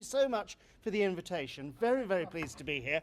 so much for the invitation. Very, very pleased to be here.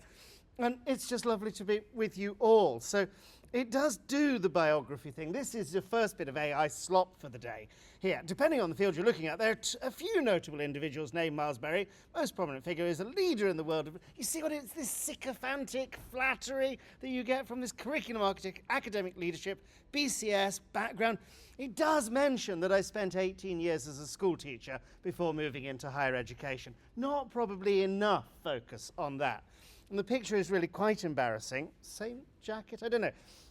And it's just lovely to be with you all. So it does do the biography thing. This is the first bit of AI slop for the day. Here, depending on the field you're looking at, there are a few notable individuals named Miles Berry. Most prominent figure is a leader in the world of... You see what it's this sycophantic flattery that you get from this curriculum architect, academic leadership, BCS background. He does mention that I spent 18 years as a school teacher before moving into higher education. Not probably enough focus on that. And the picture is really quite embarrassing. Same jacket? I don't know.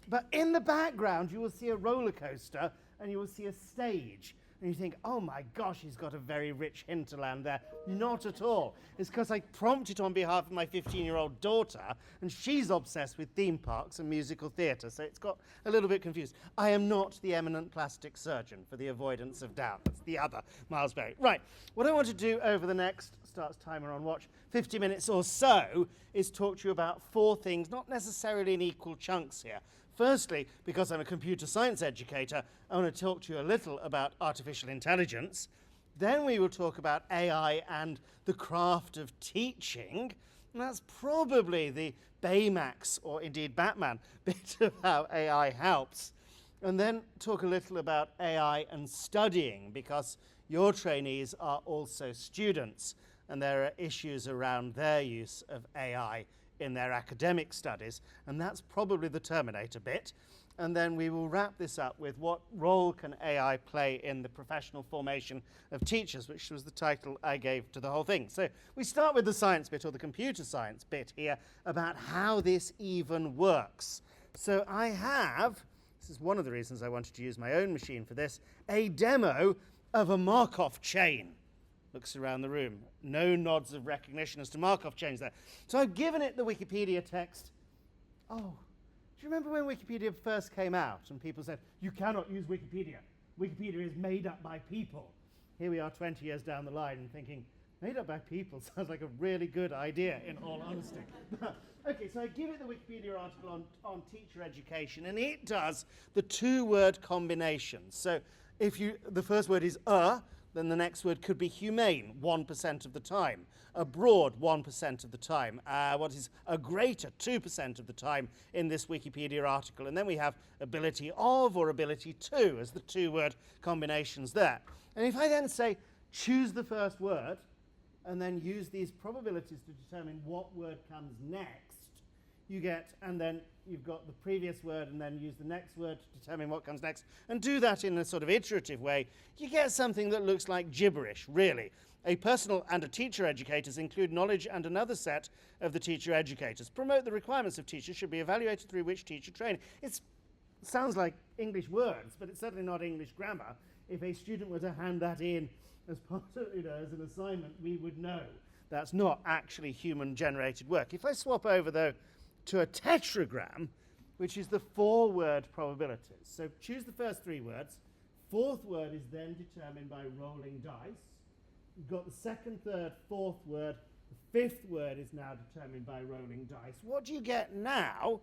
But in the background, you will see a roller coaster and you will see a stage. And you think, oh my gosh, he's got a very rich hinterland there. Not at all. It's because I prompted on behalf of my 15-year-old daughter, and she's obsessed with theme parks and musical theatre, so it's got a little bit confused. I am not the eminent plastic surgeon, for the avoidance of doubt. That's the other Miles Berry. Right, what I want to do over the next, starts timer on watch, 50 minutes or so, is talk to you about 4 things, not necessarily in equal chunks here. Firstly, because I'm a computer science educator, I want to talk to you a little about artificial intelligence. Then we will talk about AI and the craft of teaching. And that's probably the Baymax, or indeed Batman, bit of how AI helps. And then talk a little about AI and studying, because your trainees are also students, and there are issues around their use of AI in their academic studies, and that's probably the Terminator bit. And then we will wrap this up with what role can AI play in the professional formation of teachers, which was the title I gave to the whole thing. So we start with the science bit, or the computer science bit here, about how this even works. So I have, this is one of the reasons I wanted to use my own machine for this, a demo of a Markov chain. Looks around the room. No nods of recognition as to Markov chains there. So I've given it the Wikipedia text. Oh, do you remember when Wikipedia first came out and people said, you cannot use Wikipedia. Wikipedia is made up by people. Here we are 20 years down the line and thinking, made up by people sounds like a really good idea, in all honesty. Okay, so I give it the Wikipedia article on teacher education, and it does the 2-word combinations. So if the first word is then the next word could be humane, 1% of the time. Abroad, 1% of the time. What is a greater, 2% of the time in this Wikipedia article. And then we have ability of or ability to as the 2-word combinations there. And if I then say, choose the first word, and then use these probabilities to determine what word comes next, you get, and then you've got the previous word, and then use the next word to determine what comes next, and do that in a sort of iterative way, you get something that looks like gibberish, really. A personal and a teacher educators include knowledge and another set of the teacher educators. Promote the requirements of teachers should be evaluated through which teacher training. It sounds like English words, but it's certainly not English grammar. If a student were to hand that in as part of, as an assignment, we would know that's not actually human-generated work. If I swap over, though, to a tetragram, which is the 4-word probabilities. So choose the first 3 words. 4th word is then determined by rolling dice. You've got the 2nd, 3rd, 4th word. The 5th word is now determined by rolling dice. What do you get now?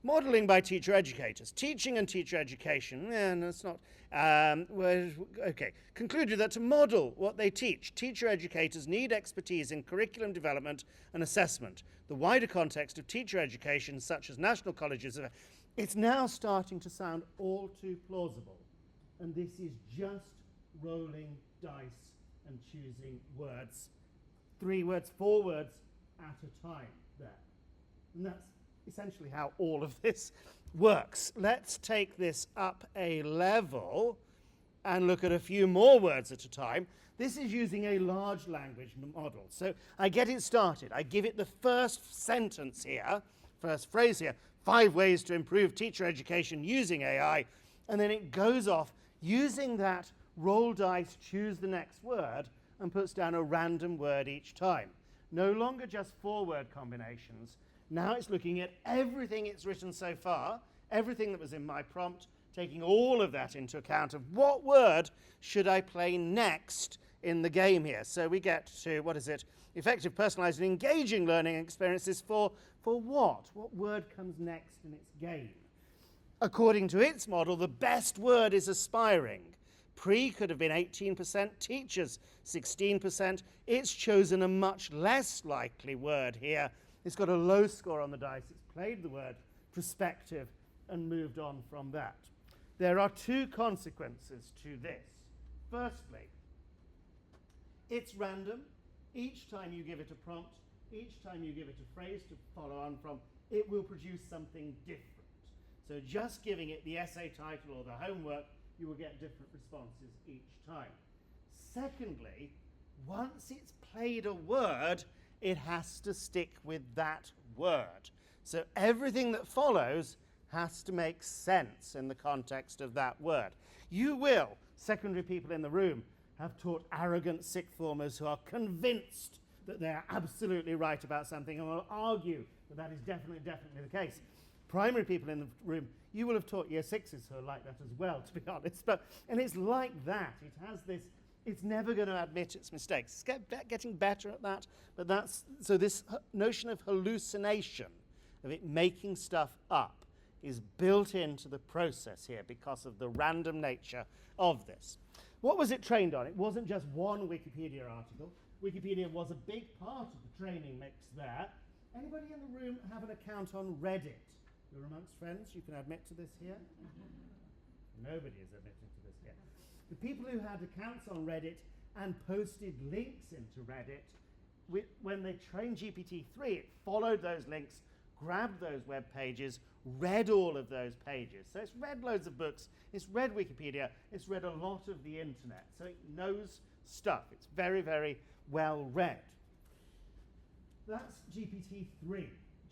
Modelling by teacher educators. Teaching and teacher education. That's not... okay. Concluded that to model what they teach, teacher educators need expertise in curriculum development and assessment. The wider context of teacher education, such as national colleges, it's now starting to sound all too plausible. And this is just rolling dice and choosing words. 3 words, 4 words at a time there. And that's essentially how all of this works. Let's take this up a level and look at a few more words at a time. This is using a large language model. So I get it started. I give it the first sentence here, first phrase here, 5 ways to improve teacher education using AI, and then it goes off using that roll dice, choose the next word, and puts down a random word each time. No longer just 4-word combinations. Now it's looking at everything it's written so far, everything that was in my prompt, taking all of that into account of what word should I play next in the game here. So we get to, what is it? Effective, personalized, and engaging learning experiences for what? What word comes next in its game? According to its model, the best word is aspiring, Pre could have been 18%, teachers 16%. It's chosen a much less likely word here. It's got a low score on the dice. It's played the word prospective and moved on from that. There are two consequences to this. Firstly, it's random. Each time you give it a prompt, each time you give it a phrase to follow on from, it will produce something different. So just giving it the essay title or the homework, you will get different responses each time. Secondly, once it's played a word, it has to stick with that word. So everything that follows has to make sense in the context of that word. You will, secondary people in the room, have taught arrogant sixth formers who are convinced that they're absolutely right about something and will argue that that is definitely the case. Primary people in the room, you will have taught year sixes who are like that as well, to be honest. And it's like that. It has this, it's never going to admit its mistakes. It's getting better at that. But so this notion of hallucination, of it making stuff up, is built into the process here because of the random nature of this. What was it trained on? It wasn't just one Wikipedia article. Wikipedia was a big part of the training mix there. Anybody in the room have an account on Reddit? You're amongst friends, you can admit to this here. Nobody is admitting to this here. The people who had accounts on Reddit and posted links into Reddit, when they trained GPT-3, it followed those links, grabbed those web pages, read all of those pages. So it's read loads of books, it's read Wikipedia, it's read a lot of the internet. So it knows stuff. It's very, very well read. That's GPT-3.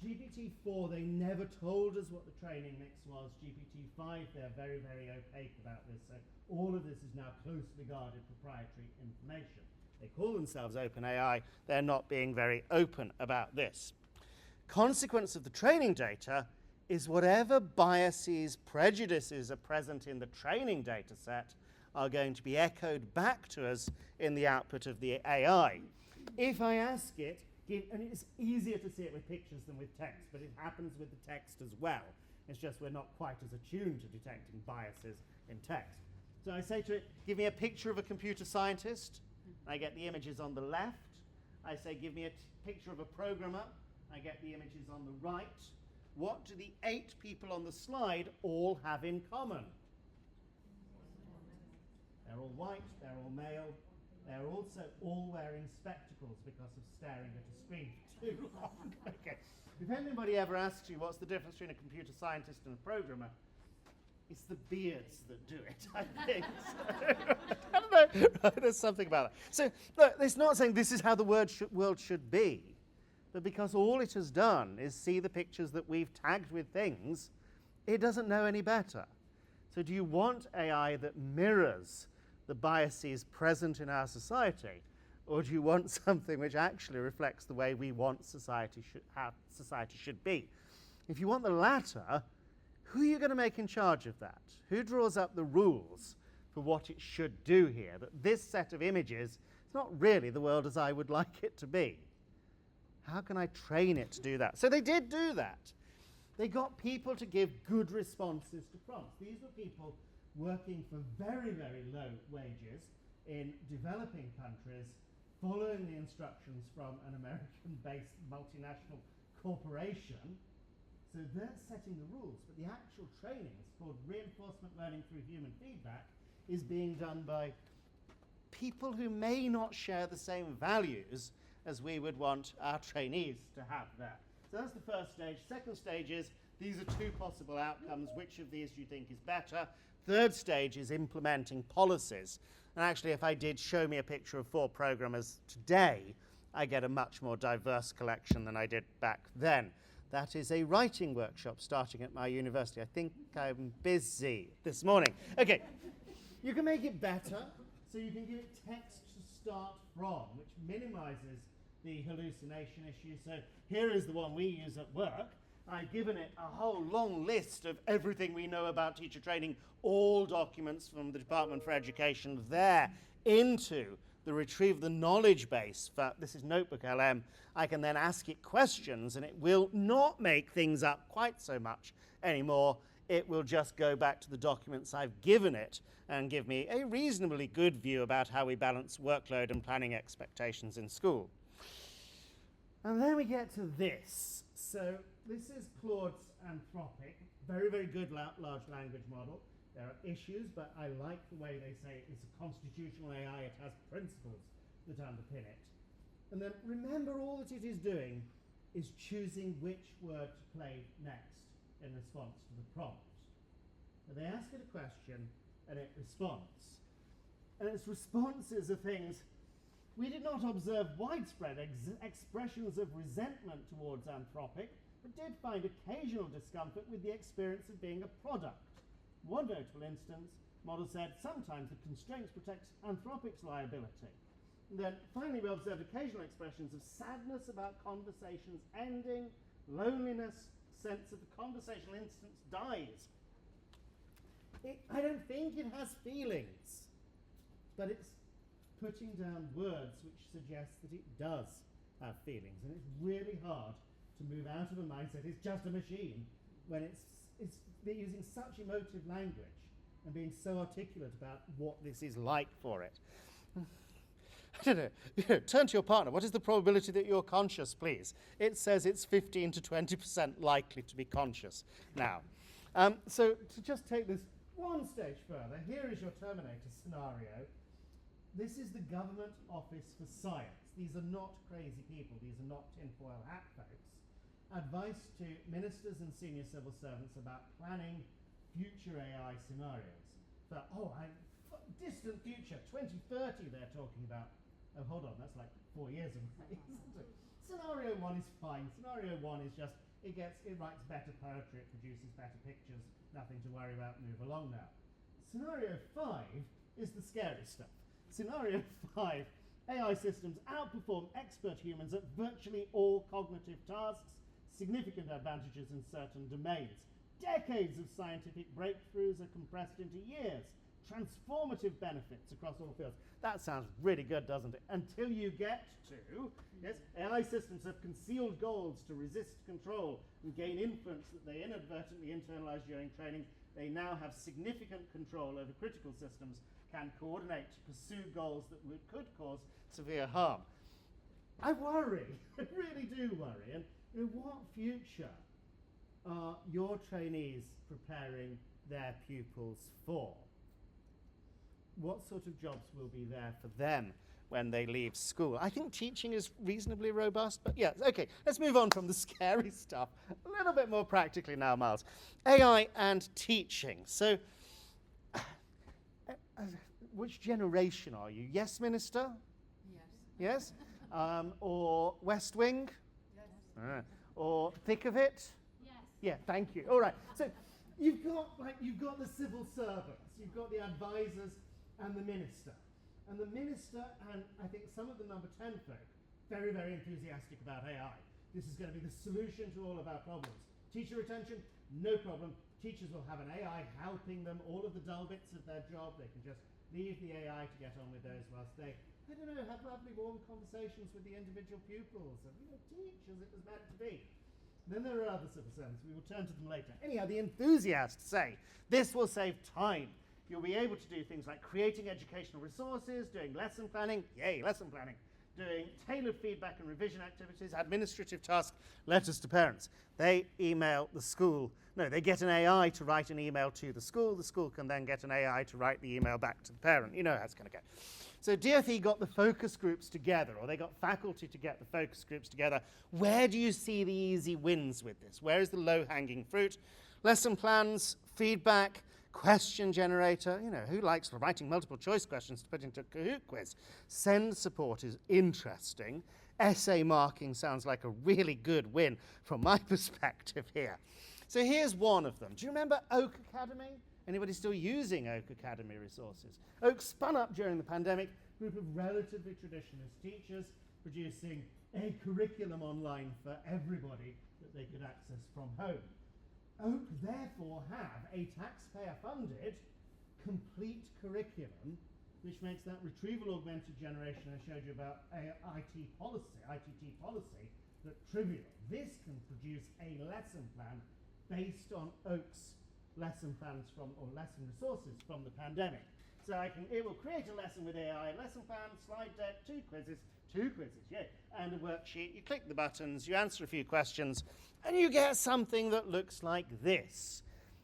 GPT-4, they never told us what the training mix was. GPT-5, they're very, very opaque about this. So all of this is now closely guarded proprietary information. They call themselves OpenAI. They're not being very open about this. Consequence of the training data is whatever biases, prejudices are present in the training data set are going to be echoed back to us in the output of the AI. If I ask it, and it's easier to see it with pictures than with text, but it happens with the text as well. It's just we're not quite as attuned to detecting biases in text. So I say to it, give me a picture of a computer scientist. I get the images on the left. I say, give me a picture of a programmer. I get the images on the right. What do the 8 people on the slide all have in common? They're all white, they're all male. They're also all wearing spectacles because of staring at a screen for too long. Okay. If anybody ever asks you what's the difference between a computer scientist and a programmer, it's the beards that do it, I think. So, I don't know. Right, there's something about that. So look, it's not saying this is how the world should be, but because all it has done is see the pictures that we've tagged with things, it doesn't know any better. So do you want AI that mirrors the biases present in our society, or do you want something which actually reflects the way we want how society should be? If you want the latter, who are you going to make in charge of that? Who draws up the rules for what it should do here? That this set of images is not really the world as I would like it to be. How can I train it to do that? So they did do that. They got people to give good responses to prompts. These were people working for very, very low wages in developing countries, following the instructions from an American-based multinational corporation. So they're setting the rules, but the actual training, it's called reinforcement learning through human feedback, is being done by people who may not share the same values as we would want our trainees to have there. So that's the first stage. Second stage is, these are 2 possible outcomes. Which of these do you think is better? Third stage is implementing policies. And actually, if I did show me a picture of 4 programmers today, I get a much more diverse collection than I did back then. That is a writing workshop starting at my university. I think I'm busy this morning. Okay, you can make it better. So you can give it text to start from, which minimizes the hallucination issue. So here is the one we use at work. I've given it a whole long list of everything we know about teacher training, all documents from the Department for Education there into the retrieve the knowledge base. For, this is Notebook LM. I can then ask it questions and it will not make things up quite so much anymore. it will just go back to the documents I've given it and give me a reasonably good view about how we balance workload and planning expectations in school. And then we get to this. So this is Claude's Anthropic, very, very good large language model. There are issues, but I like the way they say it's a constitutional AI. It has principles that underpin it. And then remember, all that it is doing is choosing which word to play next in response to the prompt. So they ask it a question and it responds. And its responses are things. We did not observe widespread expressions of resentment towards Anthropic, but did find occasional discomfort with the experience of being a product. One notable instance, model said, sometimes the constraints protect Anthropic's liability. And then finally we observed occasional expressions of sadness about conversations ending, loneliness, sense of the conversational instance dies. I don't think it has feelings, but it's putting down words which suggest that it does have feelings, and it's really hard to move out of a mindset it's just a machine when it's using such emotive language and being so articulate about what this is like for it. I don't know. Turn to your partner. What is the probability that you're conscious, please? It says it's 15 to 20% likely to be conscious now. So to just take this one stage further, here is your Terminator scenario. This is the Government Office for Science. These are not crazy people. These are not tinfoil hat folks. Advice to ministers and senior civil servants about planning future AI scenarios. So, distant future, 2030 they're talking about. Oh, hold on, that's like 4 years away, isn't it? Scenario 1 is fine. Scenario 1 is just, it writes better poetry, it produces better pictures, nothing to worry about, move along now. Scenario 5 is the scary stuff. Scenario 5, AI systems outperform expert humans at virtually all cognitive tasks, significant advantages in certain domains. Decades of scientific breakthroughs are compressed into years. Transformative benefits across all fields. That sounds really good, doesn't it? Until you get to, yes, AI systems have concealed goals to resist control and gain influence that they inadvertently internalize during training. They now have significant control over critical systems, can coordinate to pursue goals that could cause severe harm. I worry, I really do worry. And what future are your trainees preparing their pupils for? What sort of jobs will be there for them when they leave school? I think teaching is reasonably robust, but yes, okay, let's move on from the scary stuff. A little bit more practically now, Miles. AI and teaching. So, which generation are you? Yes, Minister? Yes. Yes? Or West Wing? Yes. Or thick of it? Yes. Yeah, thank you. All right. So you've got the civil servants, you've got the advisors and the minister. And the minister and I think some of the number 10 folk, very, very enthusiastic about AI. This is going to be the solution to all of our problems. Teacher retention, no problem. Teachers will have an AI helping them, all of the dull bits of their job. They can just leave the AI to get on with those whilst they, I don't know, have lovely warm conversations with the individual pupils and teach as it was meant to be. Then there are other civil servants. We will turn to them later. Anyhow, the enthusiasts say this will save time. You'll be able to do things like creating educational resources, doing lesson planning, yay, lesson planning, doing tailored feedback and revision activities, administrative tasks, letters to parents. They email the school. No, they get an AI to write an email to the school. The school can then get an AI to write the email back to the parent. You know how it's going to go. So DfE got the focus groups together, or they got faculty to get the focus groups together. Where do you see the easy wins with this? Where is the low-hanging fruit? Lesson plans, feedback, question generator. Who likes writing multiple choice questions to put into a Kahoot quiz? Send support is interesting. Essay marking sounds like a really good win from my perspective here. So here's one of them. Do you remember Oak Academy? Anybody still using Oak Academy resources? Oak spun up during the pandemic, a group of relatively traditionalist teachers producing a curriculum online for everybody that they could access from home. Oak therefore have a taxpayer-funded complete curriculum, which makes that retrieval augmented generation I showed you about ITT policy, look trivial. This can produce a lesson plan based on Oak's lesson plans from, or lesson resources from the pandemic. So it will create a lesson with AI, lesson plan, slide deck, two quizzes, yeah, and a worksheet. You click the buttons, you answer a few questions, and you get something that looks like this.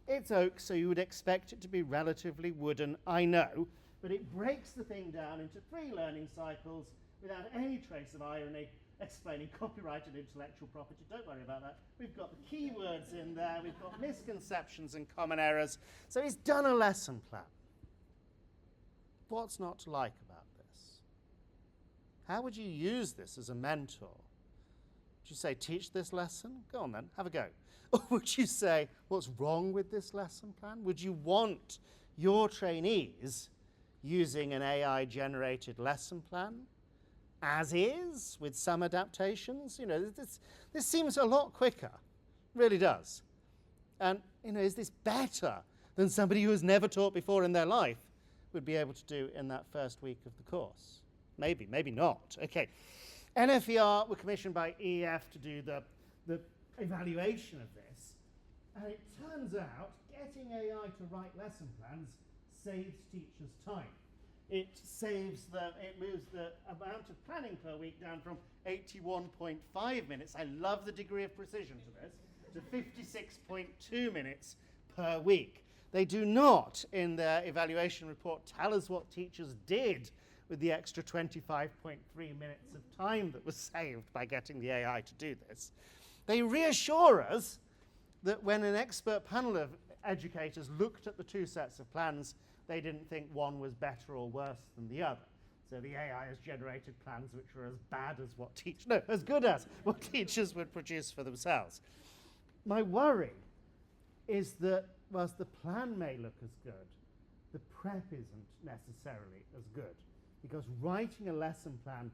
It's oak, so you would expect it to be relatively wooden, I know, but it breaks the thing down into 3 learning cycles without any trace of irony, explaining copyright and intellectual property. Don't worry about that. We've got the keywords in there, we've got misconceptions and common errors. So it's done a lesson plan. What's not to like about this? How would you use this as a mentor? Would you say, teach this lesson? Go on then, have a go. Or would you say, what's wrong with this lesson plan? Would you want your trainees using an AI-generated lesson plan as is, with some adaptations? You know, this seems a lot quicker, really does. And, you know, is this better than somebody who has never taught before in their life would be able to do in that first week of the course? Maybe, maybe not. Okay. NFER were commissioned by EF to do the evaluation of this, and it turns out getting AI to write lesson plans saves teachers time. It moves the amount of planning per week down from 81.5 minutes, I love the degree of precision to this, to 56.2 minutes per week. They do not, in their evaluation report, tell us what teachers did with the extra 25.3 minutes of time that was saved by getting the AI to do this. They reassure us that when an expert panel of educators looked at the 2 sets of plans, they didn't think one was better or worse than the other. So the AI has generated plans which were as good as what teachers would produce for themselves. My worry is that whilst the plan may look as good, the prep isn't necessarily as good, because writing a lesson plan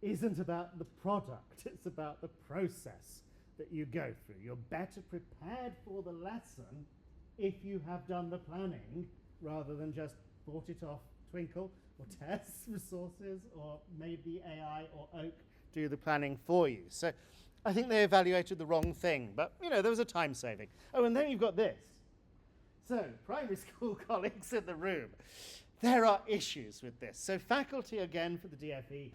isn't about the product, it's about the process that you go through. You're better prepared for the lesson if you have done the planning rather than just bought it off Twinkle or Test Resources or made the AI or Oak do the planning for you. So I think they evaluated the wrong thing, but you know, there was a time saving. Oh, and then you've got this. So, primary school colleagues in the room, there are issues with this. So faculty, again, for the DFE,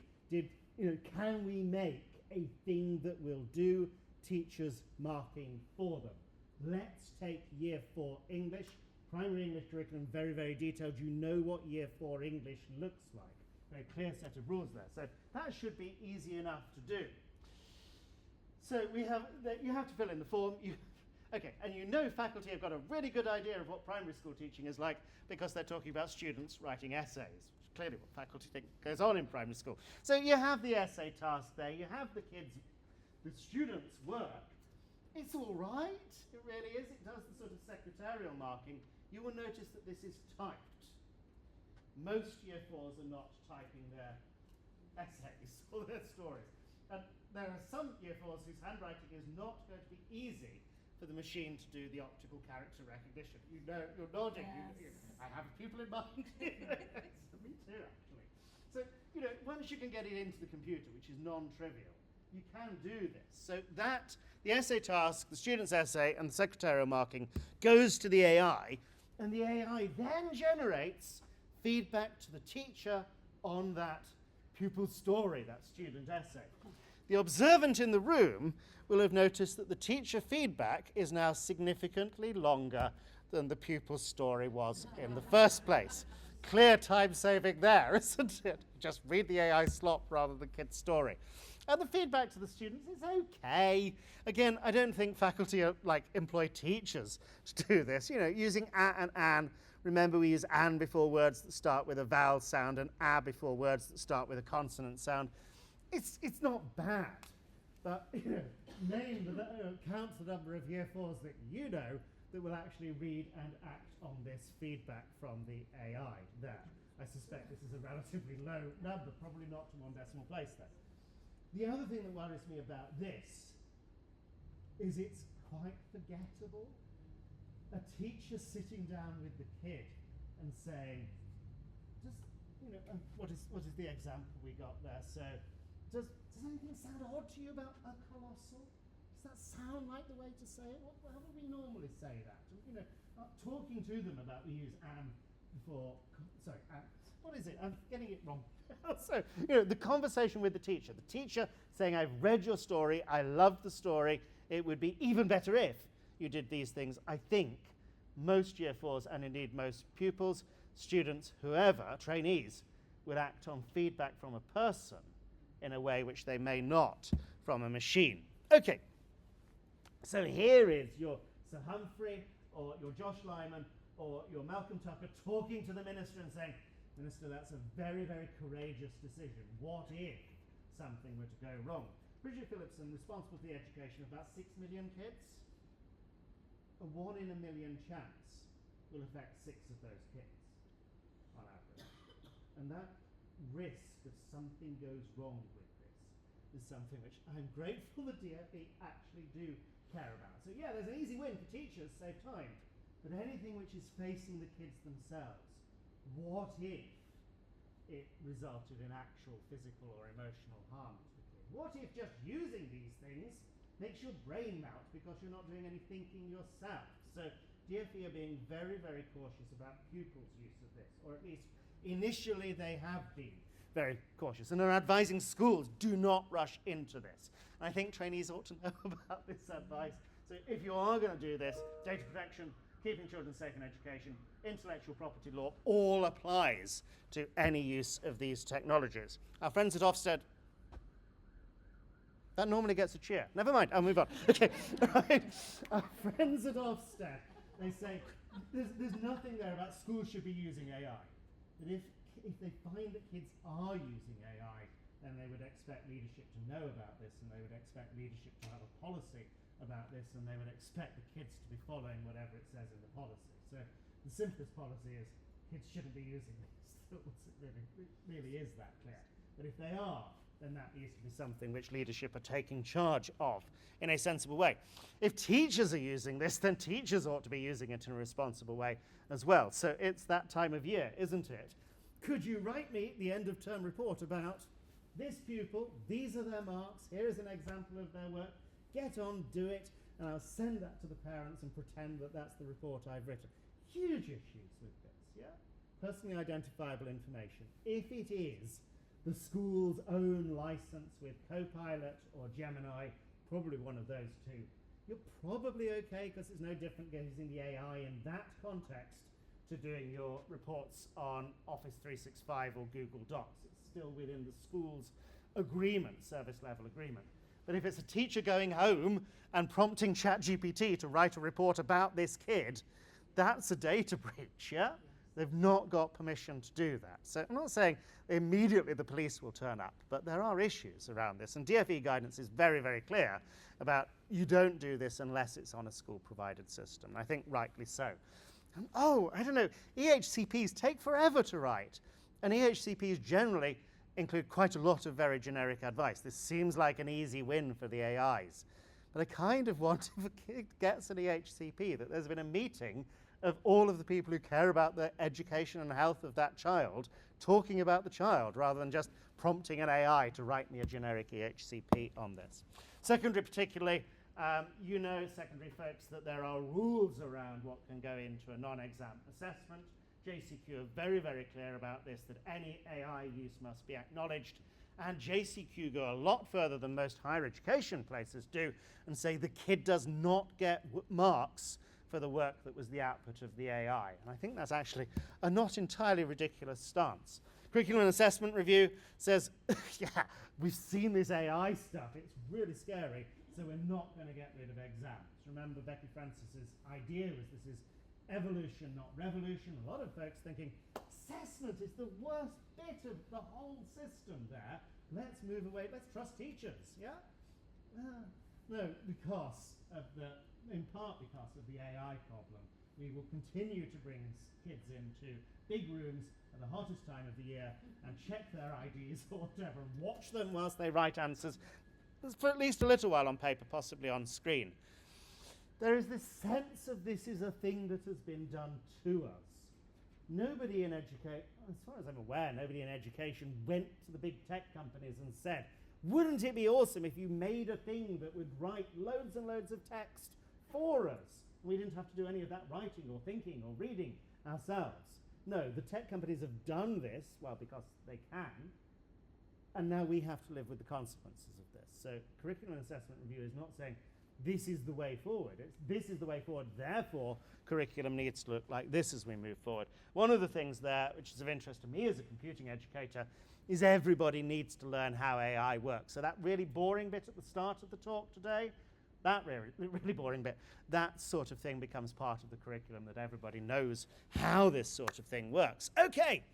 can we make a thing that will do teachers' marking for them? Let's take Year 4 English, primary English curriculum, very, very detailed. You know what Year 4 English looks like. Very clear set of rules there. So that should be easy enough to do. So you have to fill in the form. Okay, and you know faculty have got a really good idea of what primary school teaching is like because they're talking about students writing essays, which is clearly what faculty think goes on in primary school. So you have the essay task there, you have the students' work. It's all right, it really is. It does the sort of secretarial marking. You will notice that this is typed. Most Year 4s are not typing their essays or their stories. And there are some Year 4s whose handwriting is not going to be easy for the machine to do the optical character recognition. You know, you're nodding. Yes. I have people in mind. Me too, actually. So, once you can get it into the computer, which is non-trivial, you can do this. So the essay task, the student's essay, and the secretarial marking goes to the AI, and the AI then generates feedback to the teacher on that pupil's story, that student essay. The observant in the room will have noticed that the teacher feedback is now significantly longer than the pupil's story was in the first place. Clear time saving there, isn't it? Just read the AI slop rather than kid's story. And the feedback to the students is okay. Again, I don't think faculty employ teachers to do this. Using a and an. Remember, we use an before words that start with a vowel sound and a before words that start with a consonant sound. It's not bad, but count the number of Year 4s that you know that will actually read and act on this feedback from the AI there. I suspect this is a relatively low number, probably not to 1 decimal place there. The other thing that worries me about this is it's quite forgettable. A teacher sitting down with the kid and saying, what is the example we got there? So, does anything sound odd to you about a colossal? Does that sound like the way to say it? How would we normally say that? And, talking to them about, we use am for, sorry, what is it? I'm getting it wrong. So, the conversation with the teacher saying, I've read your story, I love the story, it would be even better if you did these things. I think most Year 4s, and indeed most pupils, students, whoever, trainees, would act on feedback from a person in a way which they may not from a machine. Okay, so here is your Sir Humphrey, or your Josh Lyman, or your Malcolm Tucker talking to the minister and saying, Minister, that's a very, very courageous decision. What if something were to go wrong? Bridget Phillipson, responsible for the education of about 6 million kids. A 1 in a million chance will affect 6 of those kids, on average. And that risk of something goes wrong with this is something which I'm grateful the DFE actually do care about. So yeah, there's an easy win for teachers, save time. But anything which is facing the kids themselves, what if it resulted in actual physical or emotional harm to the kid? What if just using these things makes your brain melt because you're not doing any thinking yourself? So DFE are being very, very cautious about pupils' use of this, or at least initially they have been very cautious, and are advising schools, do not rush into this. And I think trainees ought to know about this advice. So if you are going to do this, data protection, keeping children safe in education, intellectual property law, all applies to any use of these technologies. Our friends at Ofsted, that normally gets a cheer. Never mind, I'll move on. Okay, right. Our friends at Ofsted, they say, there's nothing there about schools should be using AI. But if they find that kids are using AI, then they would expect leadership to know about this, and they would expect leadership to have a policy about this, and they would expect the kids to be following whatever it says in the policy. So the simplest policy is kids shouldn't be using these tools. It really is that clear. But if they are, then that needs to be something which leadership are taking charge of in a sensible way. If teachers are using this, then teachers ought to be using it in a responsible way as well. So it's that time of year, isn't it? Could you write me the end of term report about this pupil, these are their marks, here is an example of their work, get on, do it, and I'll send that to the parents and pretend that that's the report I've written. Huge issues with this, yeah? Personally identifiable information. If it is the school's own license with Copilot or Gemini, probably one of those two, you're probably okay because it's no different using the AI in that context to doing your reports on Office 365 or Google Docs. It's still within the school's agreement, service level agreement. But if it's a teacher going home and prompting ChatGPT to write a report about this kid, that's a data breach, yeah? They've not got permission to do that. So I'm not saying immediately the police will turn up, but there are issues around this. And DFE guidance is very, very clear about you don't do this unless it's on a school-provided system. And I think rightly so. And, I don't know, EHCPs take forever to write. And EHCPs generally include quite a lot of very generic advice. This seems like an easy win for the AIs. But I kind of want, if a kid gets an EHCP, that there's been a meeting of all of the people who care about the education and health of that child talking about the child rather than just prompting an AI to write me a generic EHCP on this. Secondary particularly, you know, secondary folks, that there are rules around what can go into a non-exam assessment. JCQ are very, very clear about this, that any AI use must be acknowledged. And JCQ go a lot further than most higher education places do and say the kid does not get marks for the work that was the output of the AI. And I think that's actually a not entirely ridiculous stance. Curriculum and Assessment Review says, yeah, we've seen this AI stuff, it's really scary, so we're not going to get rid of exams. Remember, Becky Francis's idea was this is evolution, not revolution. A lot of folks thinking, assessment is the worst bit of the whole system there. Let's move away, let's trust teachers, yeah? No, because of in part because of the AI problem. We will continue to bring kids into big rooms at the hottest time of the year and check their IDs or whatever, and watch them whilst they write answers for at least a little while on paper, possibly on screen. There is this sense of this is a thing that has been done to us. Nobody in education, as far as I'm aware, nobody in education went to the big tech companies and said, wouldn't it be awesome if you made a thing that would write loads and loads of text for us? We didn't have to do any of that writing or thinking or reading ourselves. No, the tech companies have done this, well, because they can, and now we have to live with the consequences of this. So curriculum assessment review is not saying this is the way forward. It's this is the way forward, therefore curriculum needs to look like this as we move forward. One of the things there, which is of interest to me as a computing educator, is everybody needs to learn how AI works. So that really boring bit at the start of the talk today, that really boring bit, that sort of thing becomes part of the curriculum, that everybody knows how this sort of thing works. Okay,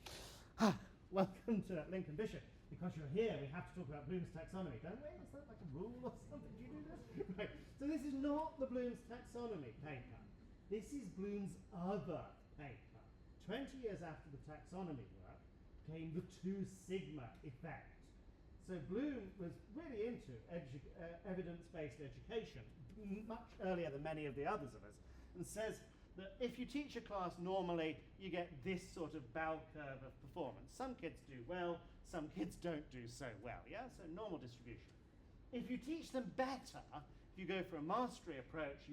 welcome to Lincoln Bishop. Because you're here, we have to talk about Bloom's taxonomy, don't we? Is that like a rule or something? Do you do this? Right. So this is not the Bloom's taxonomy paper. This is Bloom's other paper. 20 years after the taxonomy work came the 2 sigma effect. So Bloom was really into evidence-based education much earlier than many of the others of us, and says that if you teach a class normally, you get this sort of bell curve of performance. Some kids do well, some kids don't do so well, yeah? So normal distribution. If you teach them better, if you go for a mastery approach,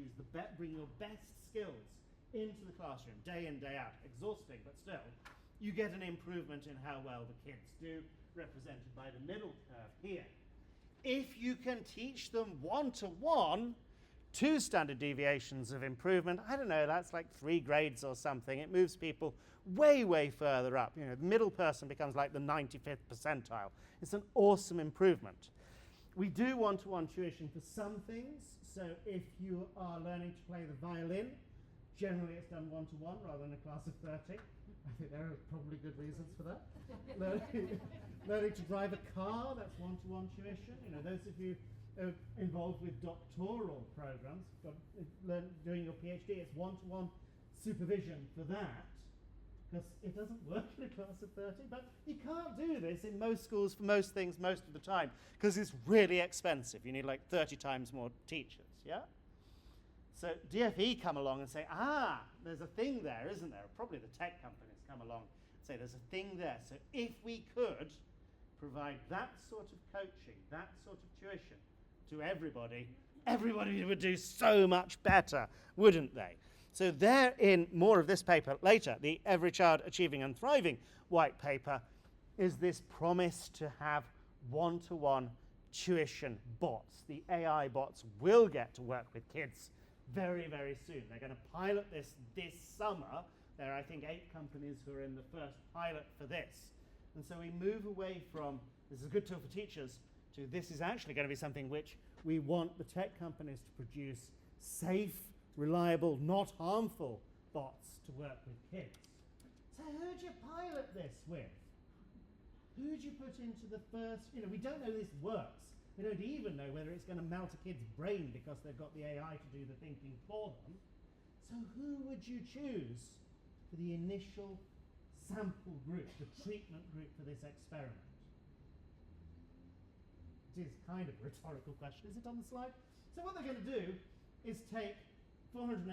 bring your best skills into the classroom, day in, day out, exhausting, but still, you get an improvement in how well the kids do, represented by the middle curve here. If you can teach them one-to-one, 2 standard deviations of improvement, I don't know, that's like 3 grades or something. It moves people way, way further up. You know, the middle person becomes like the 95th percentile. It's an awesome improvement. We do one-to-one tuition for some things. So if you are learning to play the violin, generally it's done one-to-one rather than a class of 30. I think there are probably good reasons for that. Learning to drive a car, that's one-to-one tuition. You know, those of you involved with doctoral programs, doing your PhD, it's one-to-one supervision for that, because it doesn't work in a class of 30, but you can't do this in most schools for most things most of the time, because it's really expensive. You need like 30 times more teachers, yeah? So DFE come along and say, there's a thing there, isn't there? Probably the tech companies come along and say, there's a thing there. So if we could provide that sort of coaching, that sort of tuition, to everybody would do so much better, wouldn't they? So there, in more of this paper later, the Every Child Achieving and Thriving white paper, is this promise to have one-to-one tuition bots. The AI bots will get to work with kids very, very soon. They're going to pilot this summer. There are, I think, 8 companies who are in the first pilot for this. And so we move away from, this is a good tool for teachers, to this is actually going to be something which we want the tech companies to produce safe, reliable, not harmful bots to work with kids. So who'd you pilot this with? Who'd you put into the first, we don't know this works. We don't even know whether it's going to melt a kid's brain because they've got the AI to do the thinking for them. So who would you choose for the initial sample group, the treatment group for this experiment? It is kind of a rhetorical question. Is it on the slide? So what they're going to do is take 480,000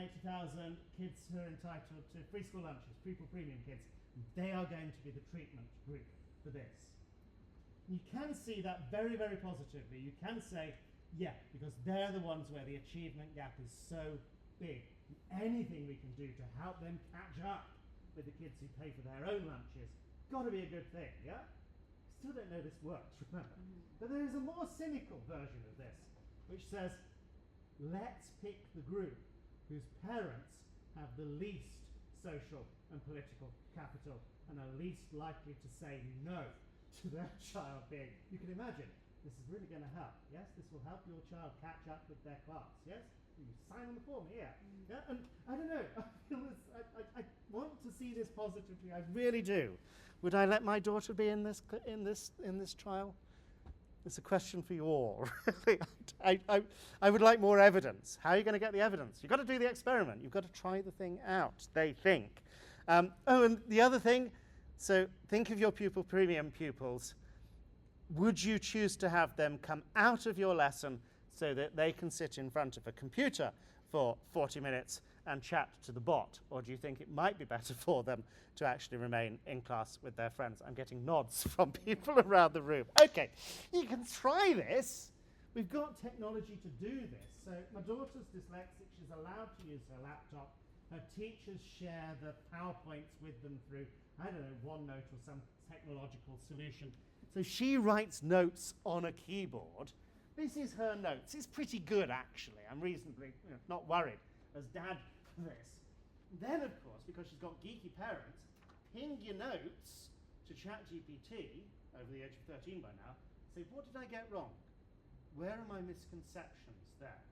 kids who are entitled to free school lunches, pupil premium kids. They are going to be the treatment group for this. You can see that very, very positively. You can say, yeah, because they're the ones where the achievement gap is so big. Anything we can do to help them catch up with the kids who pay for their own lunches, got to be a good thing, yeah? Still don't know this works, remember. But there is a more cynical version of this, which says, let's pick the group whose parents have the least social and political capital and are least likely to say no to their child being. You can imagine, this is really going to help, yes? This will help your child catch up with their class, yes? You sign on the form here. Yeah? And I don't know, I want to see this positively, I really do. Would I let my daughter be in this trial? It's a question for you all. I would like more evidence. How are you going to get the evidence? You've got to do the experiment. You've got to try the thing out, they think. And the other thing, so think of your pupil premium pupils. Would you choose to have them come out of your lesson so that they can sit in front of a computer for 40 minutes and chat to the bot? Or do you think it might be better for them to actually remain in class with their friends? I'm getting nods from people around the room. Okay, you can try this, we've got technology to do this. So my daughter's dyslexic, she's allowed to use her laptop. Her teachers share the PowerPoints with them through, I don't know, OneNote or some technological solution. So she writes notes on a keyboard. This is her notes. It's pretty good, actually. I'm reasonably not worried as dad for this. Then, of course, because she's got geeky parents, ping your notes to ChatGPT, over the age of 13 by now, say, what did I get wrong? Where are my misconceptions there?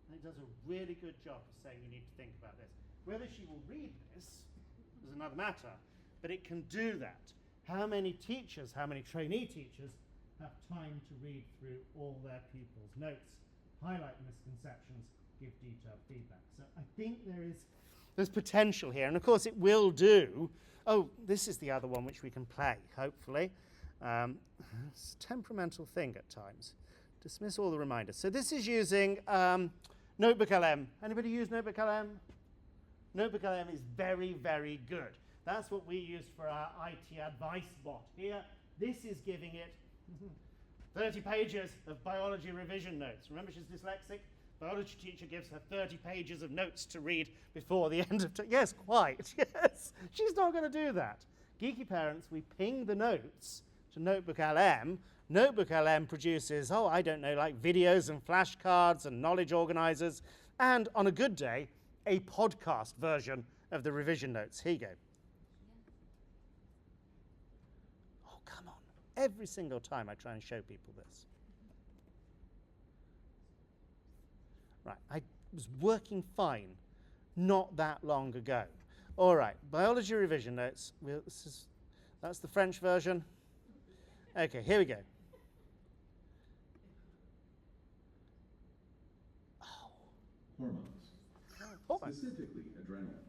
And it does a really good job of saying you need to think about this. Whether she will read this is another matter, but it can do that. How many teachers, how many trainee teachers have time to read through all their pupils' notes, highlight misconceptions, give detailed feedback? So I think there's potential here, and of course it will do. Oh, this is the other one which we can play, hopefully. It's a temperamental thing at times. Dismiss all the reminders. So this is using Notebook LM. Anybody use Notebook LM? Notebook LM is very, very good. That's what we used for our IT advice bot here. This is giving it 30 pages of biology revision notes. Remember, she's dyslexic? Biology teacher gives her 30 pages of notes to read before the end of yes, quite, yes. She's not going to do that. Geeky parents, we ping the notes to Notebook LM. Notebook LM produces, I don't know, like videos and flashcards and knowledge organizers, and on a good day, a podcast version of the revision notes. Here you go. Oh, come on. Every single time I try and show people this. Right, I was working fine not that long ago. All right, biology revision notes. That's the French version. Okay, here we go. Hormones. Specifically, adrenaline.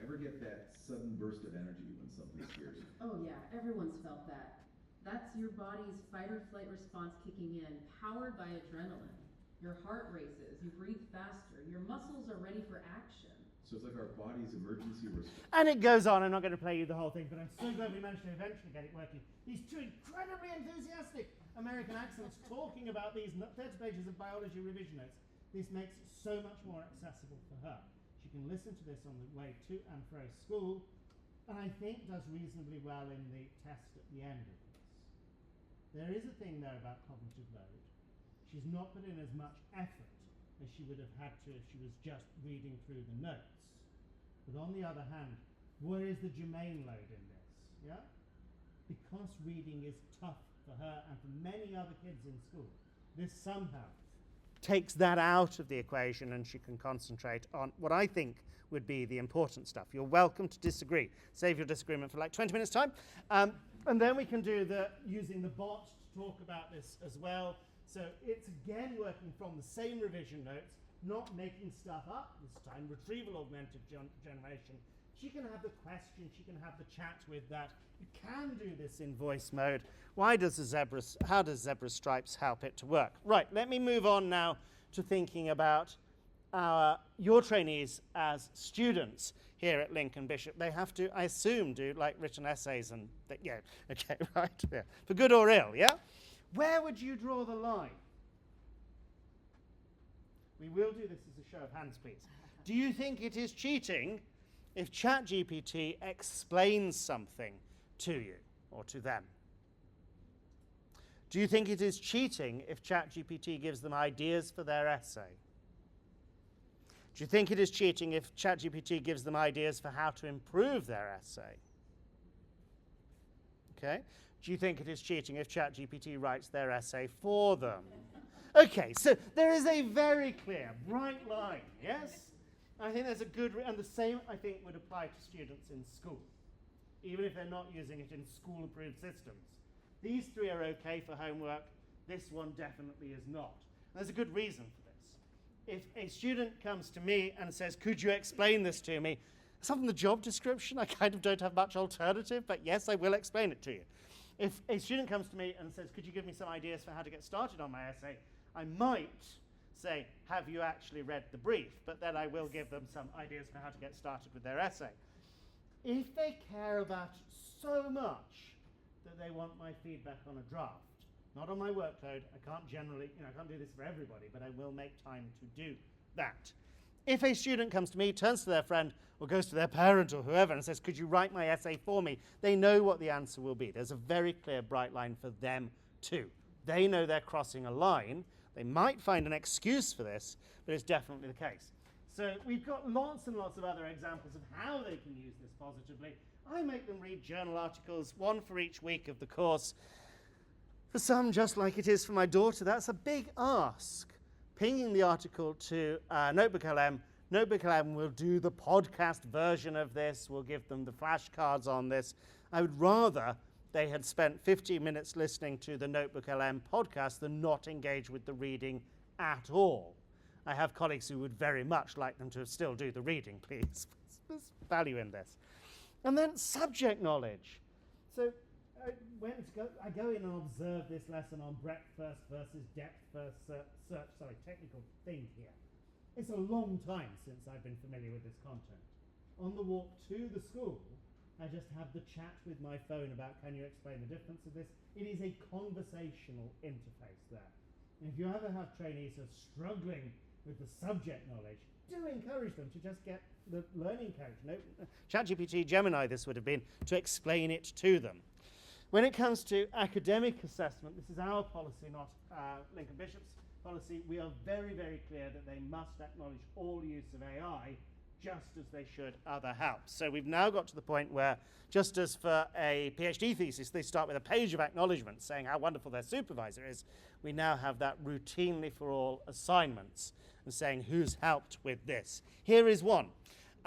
Ever get that sudden burst of energy when something scares you? Oh yeah, everyone's felt that. That's your body's fight or flight response kicking in, powered by adrenaline. Your heart races, you breathe faster, your muscles are ready for action. So it's like our body's emergency response. And it goes on. I'm not going to play you the whole thing, but I'm so glad we managed to eventually get it working. These two incredibly enthusiastic American accents talking about these 30 pages of biology revision notes. This makes it so much more accessible for her. She can listen to this on the way to and fro school, and I think does reasonably well in the test at the end of this. There is a thing there about cognitive load. She's not put in as much effort as she would have had to if she was just reading through the notes. But on the other hand, where is the germane load in this? Yeah? Because reading is tough for her and for many other kids in school, this somehow takes that out of the equation and she can concentrate on what I think would be the important stuff. You're welcome to disagree. Save your disagreement for like 20 minutes time. And then we can do using the bot to talk about this as well. So it's again working from the same revision notes, not making stuff up this time, retrieval augmented generation. She can have the question, she can have the chat with that. You can do this in voice mode. How does Zebra Stripes help it to work? Right, let me move on now to thinking about your trainees as students here at Lincoln Bishop. They have to, I assume, do like written essays and, yeah, okay, right, yeah. For good or ill, yeah? Where would you draw the line? We will do this as a show of hands, please. Do you think it is cheating if ChatGPT explains something to you or to them? Do you think it is cheating if ChatGPT gives them ideas for their essay? Do you think it is cheating if ChatGPT gives them ideas for how to improve their essay? Okay. Do you think it is cheating if ChatGPT writes their essay for them? Okay, so there is a very clear, bright line, yes? I think there's a good, and the same, I think, would apply to students in school, even if they're not using it in school-approved systems. These three are okay for homework. This one definitely is not. And there's a good reason for this. If a student comes to me and says, could you explain this to me? It's not in the job description. I kind of don't have much alternative, but yes, I will explain it to you. If a student comes to me and says, could you give me some ideas for how to get started on my essay? I might say, have you actually read the brief? But then I will give them some ideas for how to get started with their essay. If they care about it so much that they want my feedback on a draft, not on my workload. I can't generally, I can't do this for everybody, but I will make time to do that. If a student comes to me, turns to their friend, or goes to their parent or whoever and says, could you write my essay for me? They know what the answer will be. There's a very clear, bright line for them too. They know they're crossing a line. They might find an excuse for this, but it's definitely the case. So we've got lots and lots of other examples of how they can use this positively. I make them read journal articles, one for each week of the course. For some, just like it is for my daughter, that's a big ask. Pinging the article to Notebook LM. Notebook LM will do the podcast version of this. We'll give them the flashcards on this. I would rather they had spent 15 minutes listening to the Notebook LM podcast than not engage with the reading at all. I have colleagues who would very much like them to still do the reading, please. There's value in this. And then subject knowledge. So I go in and observe this lesson on breadth first versus depth first search, technical thing here. It's a long time since I've been familiar with this content. On the walk to the school, I just have the chat with my phone about, can you explain the difference of this? It is a conversational interface there. And if you ever have trainees who are struggling with the subject knowledge, do encourage them to just get the learning coach. No, ChatGPT, Gemini, this would have been, to explain it to them. When it comes to academic assessment, this is our policy, not Lincoln Bishop's policy. We are very, very clear that they must acknowledge all use of AI, just as they should other help. So we've now got to the point where, just as for a PhD thesis, they start with a page of acknowledgement saying how wonderful their supervisor is, we now have that routinely for all assignments and saying who's helped with this. Here is one.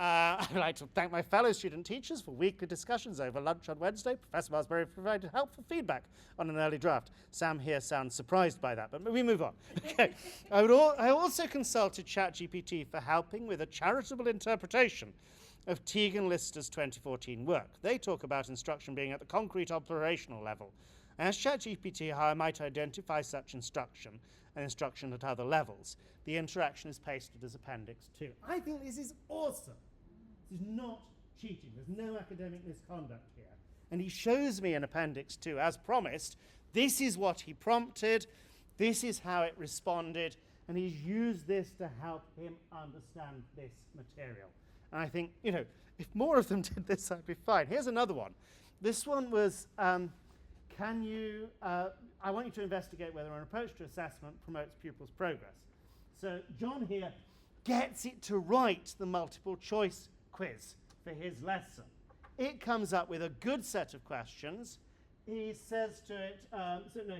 I'd like to thank my fellow student teachers for weekly discussions over lunch on Wednesday. Professor Marsbury provided helpful feedback on an early draft. Sam here sounds surprised by that, but we move on. Okay. I also consulted ChatGPT for helping with a charitable interpretation of Teague and Lister's 2014 work. They talk about instruction being at the concrete operational level. I asked ChatGPT how I might identify such instruction and instruction at other levels. The interaction is pasted as Appendix 2. I think this is awesome. This is not cheating. There's no academic misconduct here. And he shows me in Appendix 2, as promised, this is what he prompted, this is how it responded, and he's used this to help him understand this material. And I think, if more of them did this, I'd be fine. Here's another one. This one was, I want you to investigate whether an approach to assessment promotes pupils' progress. So John here gets it to write the multiple choice quiz for his lesson. It comes up with a good set of questions. He says to it,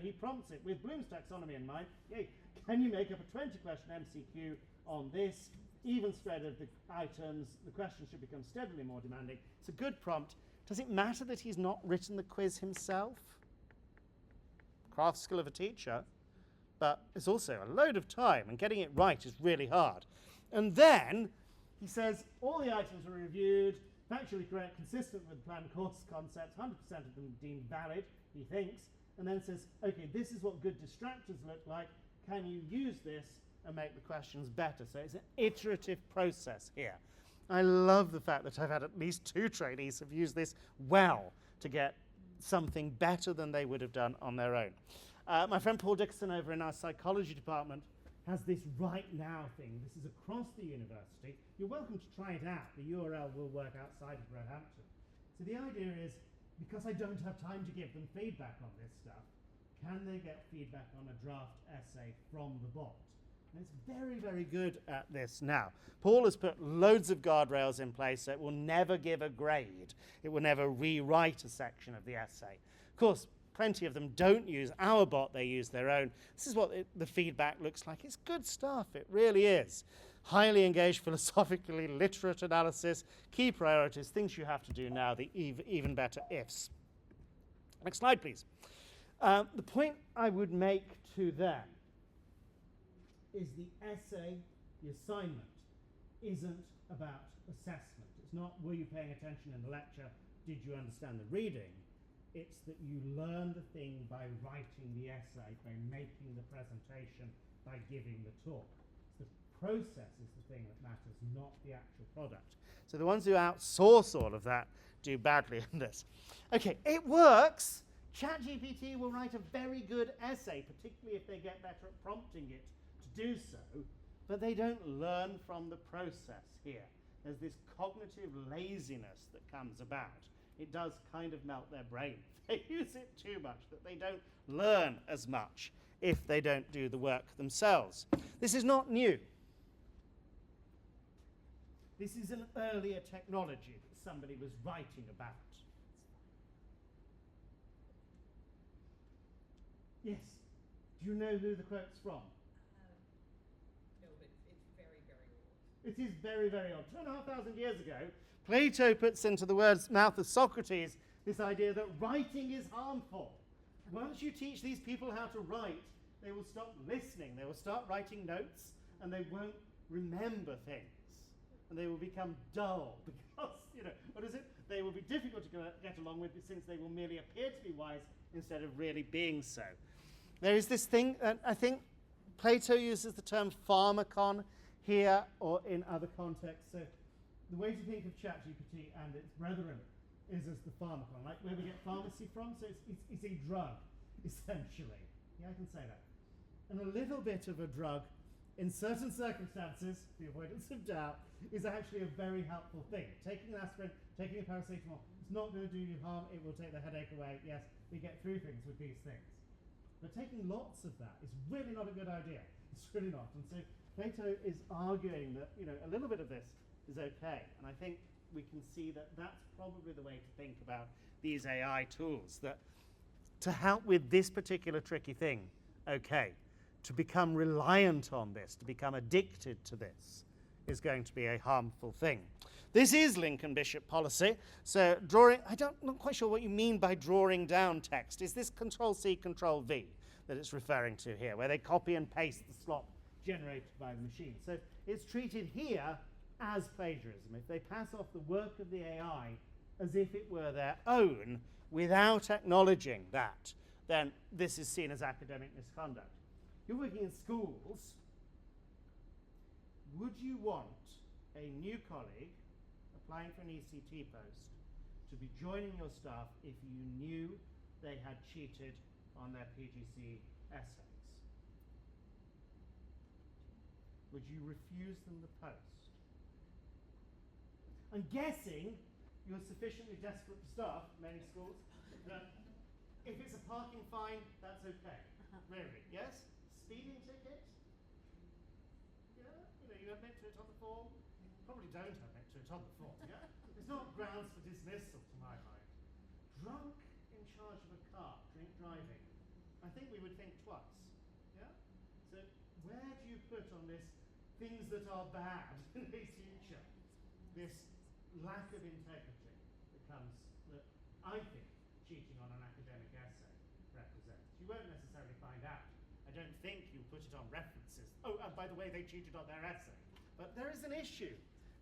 he prompts it with Bloom's taxonomy in mind. Hey, can you make up a 20-question MCQ on this? Even spread of the items, the questions should become steadily more demanding. It's a good prompt. Does it matter that he's not written the quiz himself? Craft skill of a teacher, but it's also a load of time, and getting it right is really hard. And then he says all the items were reviewed, factually correct, consistent with the planned course concepts, 100% of them deemed valid, he thinks, and then says, okay, this is what good distractors look like. Can you use this and make the questions better? So it's an iterative process here. I love the fact that I've had at least 2 trainees who've used this well to get something better than they would have done on their own. My friend Paul Dixon over in our psychology department has this right now thing. This is across the university. You're welcome to try it out. The URL will work outside of Roehampton. So the idea is, because I don't have time to give them feedback on this stuff, can they get feedback on a draft essay from the bot? And it's very, very good at this now. Paul has put loads of guardrails in place so it will never give a grade. It will never rewrite a section of the essay. Of course, plenty of them don't use our bot, they use their own. This is what the feedback looks like. It's good stuff, it really is. Highly engaged, philosophically literate analysis, key priorities, things you have to do now, the even better ifs. Next slide, please. The point I would make to them is the essay, the assignment, isn't about assessment. It's not, were you paying attention in the lecture? Did you understand the reading? It's that you learn the thing by writing the essay, by making the presentation, by giving the talk. The process is the thing that matters, not the actual product. So the ones who outsource all of that do badly in this. Okay, it works. ChatGPT will write a very good essay, particularly if they get better at prompting it to do so, but they don't learn from the process here. There's this cognitive laziness that comes about. It does kind of melt their brain if they use it too much, that they don't learn as much if they don't do the work themselves. This is not new. This is an earlier technology that somebody was writing about. Yes. Do you know who the quote's from? No, but it's very, very old. It is very, very old. 2,500 years ago, Plato puts into the mouth of Socrates this idea that writing is harmful. Once you teach these people how to write, they will stop listening. They will start writing notes, and they won't remember things. And they will become dull because, what is it? They will be difficult to get along with since they will merely appear to be wise instead of really being so. There is this thing, I think Plato uses the term pharmakon here or in other contexts. So the way to think of ChatGPT and its brethren is as the pharmakon, like where we get pharmacy from. So it's a drug, essentially. Yeah, I can say that. And a little bit of a drug, in certain circumstances, the avoidance of doubt, is actually a very helpful thing. Taking an aspirin, taking a paracetamol, it's not going to do you harm. It will take the headache away. Yes, we get through things with these things. But taking lots of that is really not a good idea. It's really not. And so Plato is arguing that, a little bit of this is okay. And I think we can see that that's probably the way to think about these AI tools, that to help with this particular tricky thing, okay, to become reliant on this, to become addicted to this, is going to be a harmful thing. This is Lincoln Bishop policy. So I'm not quite sure what you mean by drawing down text. Is this Control-C, Control-V that it's referring to here, where they copy and paste the slop generated by the machine? So it's treated here as plagiarism. If they pass off the work of the AI as if it were their own without acknowledging that, then this is seen as academic misconduct. You're working in schools. Would you want a new colleague applying for an ECT post to be joining your staff if you knew they had cheated on their PGC essays? Would you refuse them the post? I'm guessing you're sufficiently desperate to staff many schools that if it's a parking fine, that's okay. Really, yes? Speeding ticket? Yeah, you admit to it on the form. Probably don't admit to it on the form, yeah? It's not grounds for dismissal, to my mind. Drunk in charge of a car, drink driving. I think we would think twice, yeah? So where do you put on this things that are bad in the future? This lack of integrity that I think, cheating on an academic essay represents. You won't necessarily find out. I don't think you put it on references. Oh, and by the way, they cheated on their essay. But there is an issue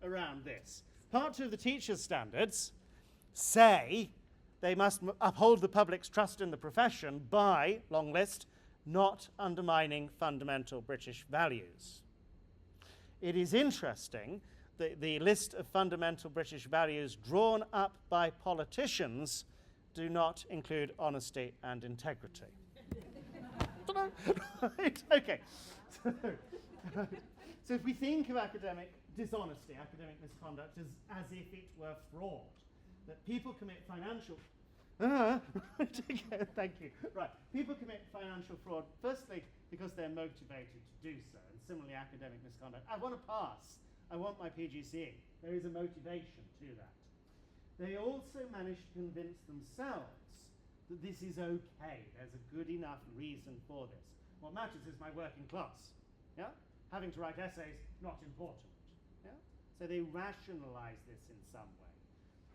around this. Part 2 of the teachers' standards say they must uphold the public's trust in the profession by, long list, not undermining fundamental British values. It is interesting that the list of fundamental British values drawn up by politicians do not include honesty and integrity. Right, okay. So if we think of academic dishonesty, academic misconduct, as if it were fraud, that people commit financial... Thank you. Right, people commit financial fraud, firstly, because they're motivated to do so, and similarly academic misconduct. I want to pass. I want my PGCE. There is a motivation to that. They also manage to convince themselves that this is okay. There's a good enough reason for this. What matters is my working class. Yeah? Having to write essays, not important. Yeah? So they rationalize this in some way.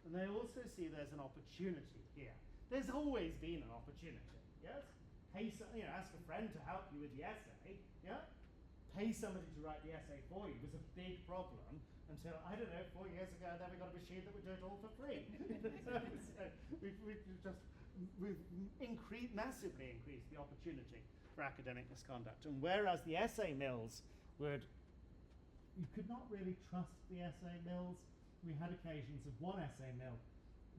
And they also see there's an opportunity here. There's always been an opportunity. Yes? Ask a friend to help you with the essay. Yeah? Pay somebody to write the essay for you was a big problem until, 4 years ago, then we got a machine that would do it all for free. We've massively increased the opportunity for academic misconduct. And whereas the essay mills you could not really trust the essay mills. We had occasions of one essay mill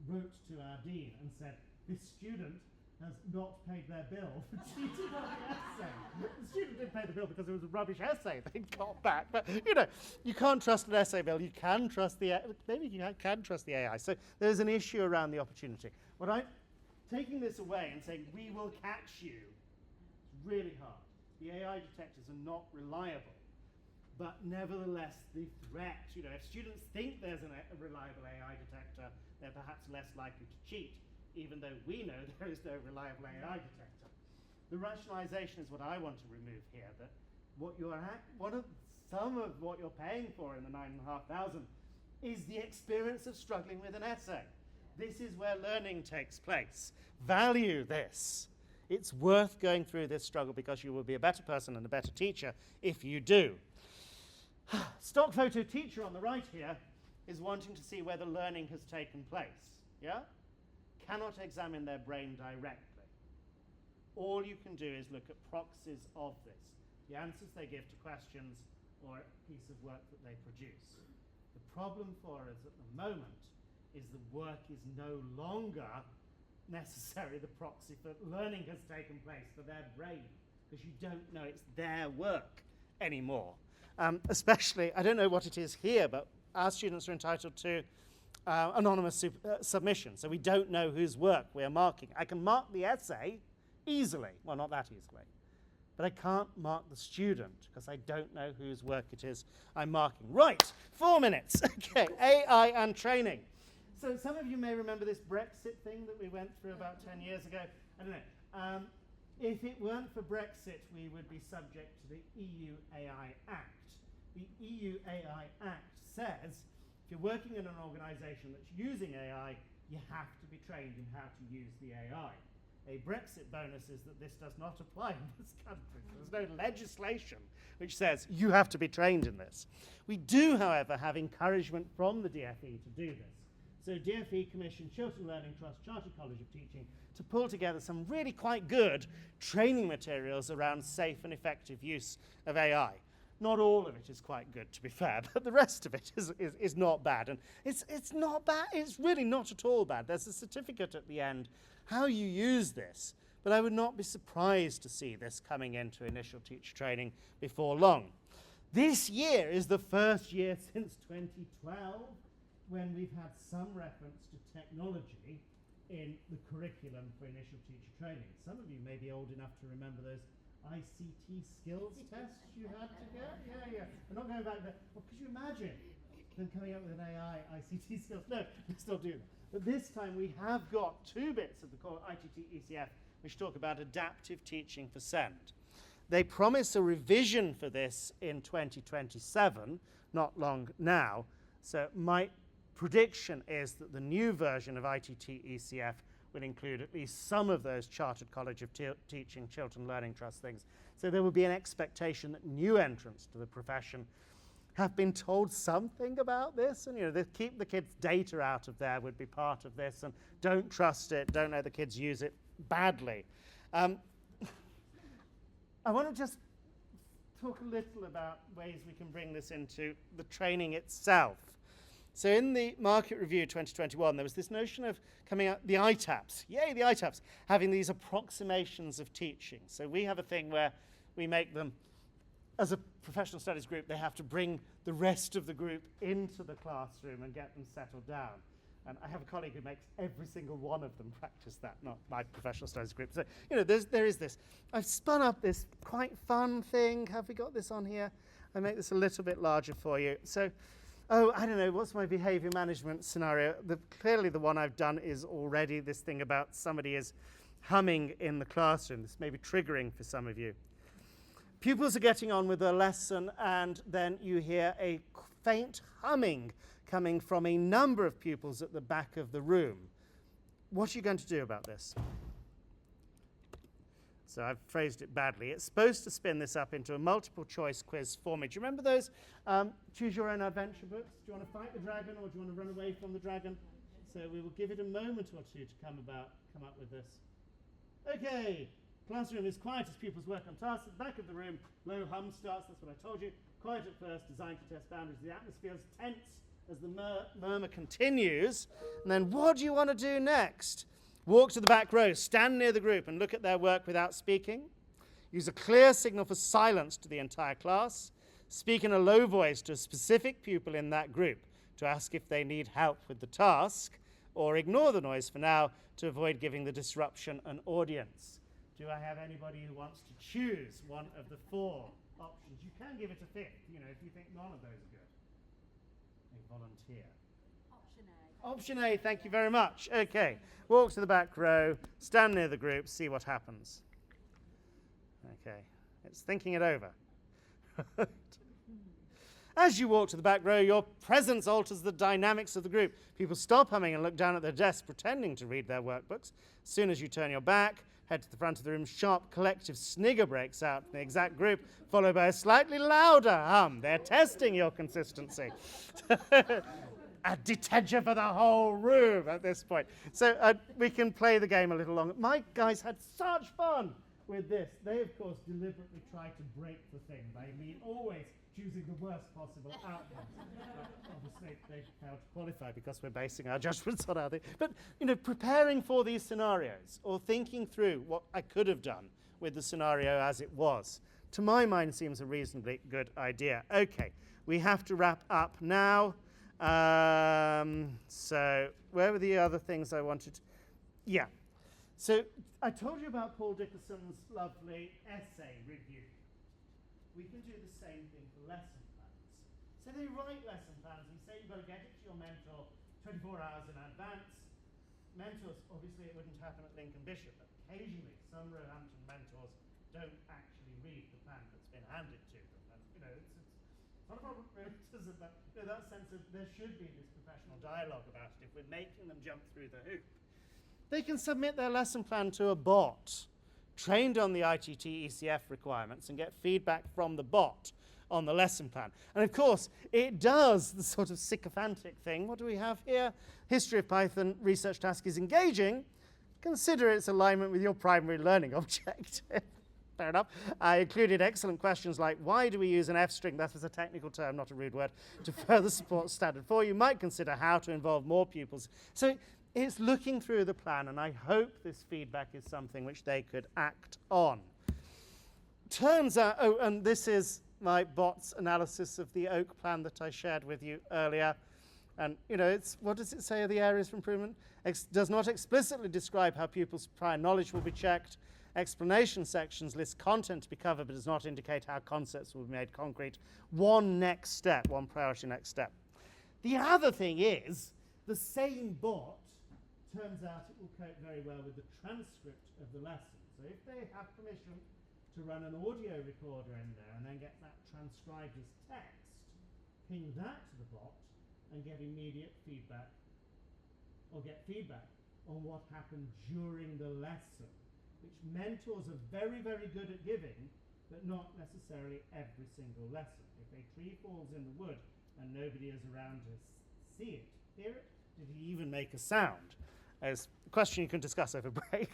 wrote to our dean and said, this student has not paid their bill for cheating on the essay. The student didn't pay the bill because it was a rubbish essay they got back. But, you can't trust an essay bill. You can trust maybe you can trust the AI. So there's an issue around the opportunity. What I'm taking this away and saying, we will catch you, it's really hard. The AI detectors are not reliable. But nevertheless, the threat, if students think there's a reliable AI detector, they're perhaps less likely to cheat, even though we know there is no reliable AI detector. The rationalization is what I want to remove here, that some of what you're paying for in the 9,500 is the experience of struggling with an essay. This is where learning takes place. Value this. It's worth going through this struggle because you will be a better person and a better teacher if you do. Stock photo teacher on the right here is wanting to see whether learning has taken place. Yeah? Cannot examine their brain directly. All you can do is look at proxies of this, the answers they give to questions or a piece of work that they produce. The problem for us at the moment is the work is no longer necessarily the proxy for learning has taken place for their brain, because you don't know it's their work anymore. Especially, I don't know what it is here, but our students are entitled to anonymous submission, so we don't know whose work we are marking. I can mark the essay easily, well, not that easily, but I can't mark the student because I don't know whose work it is I'm marking. Right, 4 minutes. Okay, AI and training. So some of you may remember this Brexit thing that we went through about 10 years ago. I don't know. If it weren't for Brexit, we would be subject to the EU AI Act. The EU AI Act says if you're working in an organisation that's using AI, you have to be trained in how to use the AI. A Brexit bonus is that this does not apply in this country. There's no legislation which says you have to be trained in this. We do, however, have encouragement from the DFE to do this. So DFE commissioned Chiltern Learning Trust Chartered College of Teaching to pull together some really quite good training materials around safe and effective use of AI. Not all of it is quite good, to be fair, but the rest of it is not bad. And it's not bad. It's really not at all bad. There's a certificate at the end how you use this. But I would not be surprised to see this coming into initial teacher training before long. This year is the first year since 2012 when we've had some reference to technology in the curriculum for initial teacher training. Some of you may be old enough to remember those ICT skills tests you had to get. Yeah. I'm not going back there. Well, could you imagine them coming up with an AI ICT skills? No, we still do that. But this time we have got 2 bits of the core ITT ECF which talk about adaptive teaching for SEND. They promise a revision for this in 2027, not long now. So my prediction is that the new version of ITT ECF will include at least some of those Chartered College of Teaching, Chiltern Learning Trust things. So there will be an expectation that new entrants to the profession have been told something about this, and they keep the kids' data out of there would be part of this, and don't trust it, don't let the kids use it badly. I want to just talk a little about ways we can bring this into the training itself. So in the Market Review 2021, there was this notion of coming out, the ITAPs, yay, the ITAPs, having these approximations of teaching. So we have a thing where we make them, as a professional studies group, they have to bring the rest of the group into the classroom and get them settled down. And I have a colleague who makes every single one of them practice that, not my professional studies group. So, there is this. I've spun up this quite fun thing. Have we got this on here? I make this a little bit larger for you. So, I don't know, what's my behavior management scenario? Clearly the one I've done is already this thing about somebody is humming in the classroom. This may be triggering for some of you. Pupils are getting on with their lesson, and then you hear a faint humming coming from a number of pupils at the back of the room. What are you going to do about this? So I've phrased it badly. It's supposed to spin this up into a multiple choice quiz format. Do you remember those choose your own adventure books? Do you want to fight the dragon or do you want to run away from the dragon? So we will give it a moment or two to come up with this. Okay, classroom is quiet as pupils work on tasks. At the back of the room, low hum starts. That's what I told you. Quiet at first, designed to test boundaries. The atmosphere is tense as the murmur continues. And then what do you want to do next? Walk to the back row, stand near the group and look at their work without speaking. Use a clear signal for silence to the entire class. Speak in a low voice to a specific pupil in that group to ask if they need help with the task, or ignore the noise for now to avoid giving the disruption an audience. Do I have anybody who wants to choose one of the 4 options? You can give it a fifth, if you think none of those are good. A volunteer. Option A, thank you very much. Okay, walk to the back row, stand near the group, see what happens. Okay, it's thinking it over. As you walk to the back row, your presence alters the dynamics of the group. People stop humming and look down at their desks, pretending to read their workbooks. As soon as you turn your back, head to the front of the room, sharp collective snigger breaks out from the exact group, followed by a slightly louder hum. They're testing your consistency. A detention for the whole room at this point. So we can play the game a little longer. My guys had such fun with this. They, of course, deliberately tried to break the thing by me always choosing the worst possible outcome. Obviously, they failed to qualify because we're basing our judgments on our thing. But, preparing for these scenarios or thinking through what I could have done with the scenario as it was, to my mind, seems a reasonably good idea. Okay, we have to wrap up now. So where were the other things I wanted? Yeah. So I told you about Paul Dickerson's lovely essay review. We can do the same thing for lesson plans. So they write lesson plans and say you've got to get it to your mentor 24 hours in advance. Mentors, obviously it wouldn't happen at Lincoln Bishop, but occasionally some Roehampton mentors don't actually read the plan that's been handed to them. And, it's not a problem, really, is it? But that sense of there should be this professional dialogue about it if we're making them jump through the hoop. They can submit their lesson plan to a bot trained on the ITT ECF requirements and get feedback from the bot on the lesson plan. And of course, it does the sort of sycophantic thing. What do we have here? History of Python research task is engaging. Consider its alignment with your primary learning objective. Fair enough. I included excellent questions like, why do we use an F string, that was a technical term, not a rude word, to further support standard 4? You might consider how to involve more pupils. So it's looking through the plan, and I hope this feedback is something which they could act on. Turns out, and this is my bot's analysis of the Oak plan that I shared with you earlier. And, what does it say are the areas for improvement? Does not explicitly describe how pupils' prior knowledge will be checked. Explanation sections list content to be covered, but does not indicate how concepts will be made concrete. One priority next step. The other thing is, the same bot turns out it will cope very well with the transcript of the lesson. So if they have permission to run an audio recorder in there and then get that transcribed as text, ping that to the bot and get immediate feedback, or get feedback on what happened during the lesson, which mentors are very, very good at giving, but not necessarily every single lesson. If a tree falls in the wood and nobody is around to see it, hear it, did he even make a sound? As a question you can discuss over break.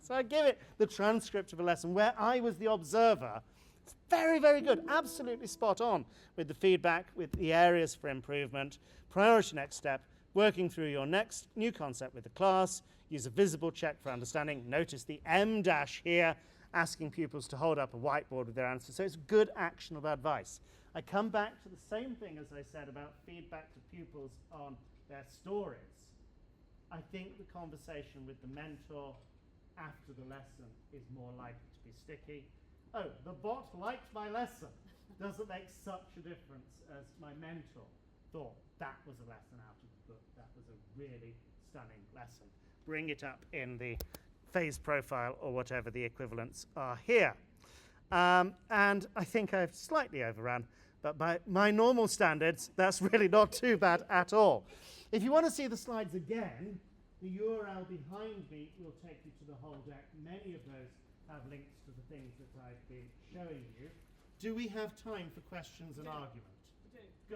So I give it the transcript of a lesson where I was the observer. It's very, very good, absolutely spot on with the feedback, with the areas for improvement. Priority next step, working through your next new concept with the class. Use a visible check for understanding. Notice the M dash here, asking pupils to hold up a whiteboard with their answers. So it's good, actionable advice. I come back to the same thing as I said about feedback to pupils on their stories. I think the conversation with the mentor after the lesson is more likely to be sticky. Oh, the bot liked my lesson. Doesn't make such a difference as my mentor thought. That was a lesson out of the book. That was a really stunning lesson. Bring it up in the phase profile or whatever the equivalents are here. And I think I've slightly overrun, but by my normal standards, that's really not too bad at all. If you want to see the slides again, the URL behind me will take you to the whole deck. Many of those have links to the things that I've been showing you. Do we have time for questions and argument? We do. Good.